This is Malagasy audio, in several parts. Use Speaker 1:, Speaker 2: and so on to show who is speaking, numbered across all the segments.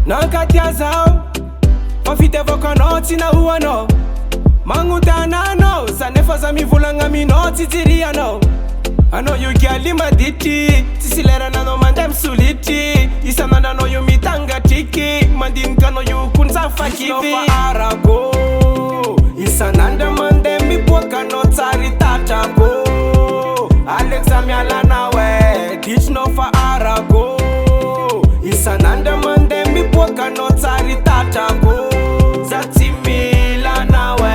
Speaker 1: Nankatia zao Fafitevoko no tina uano Mangutana no Sanefa za mivulanga mino titiria no Ano yu gyali maditi Tisilera na no mandem suliti Isananda no yu mitanga tiki Mandinka no yu kunza fakivi Nofa arago Isananda mandem mipoka no tsari tachako Alexa mialana we Teach nofa arago Isananda mandem mipoka no tsari tachako Zati milana we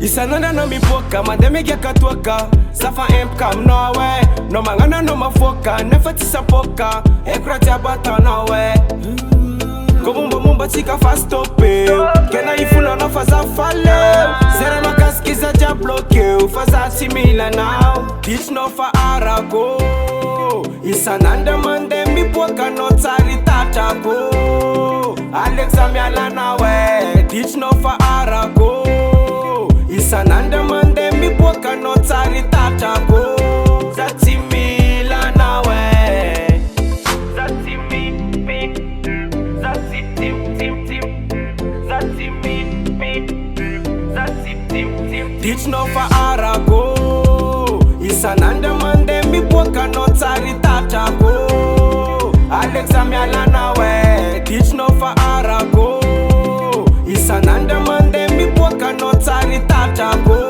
Speaker 1: Isananda no mipoka mandem gyaka twaka Safa empkam no we No mangana no mafoka Nefatisa poka Ekrati bata no we Komumba mumba tika fastope Kena ifuna no faza fale Zera makaskiza ja bloke Faza simila now Teach no fa arago Isananda mandem mipoka no tsari tachako Alexa mialana we Teach no fa arago Isananda mandem mipoka no tsari tachako Zati milana we Zati mi Zati tim Zati mi Zati tim Teach no fa arago Isananda mandem mipoka no tsari tachako Alexa mialana we Teach no fa arago Isananda mandem mipoka no tsari tachako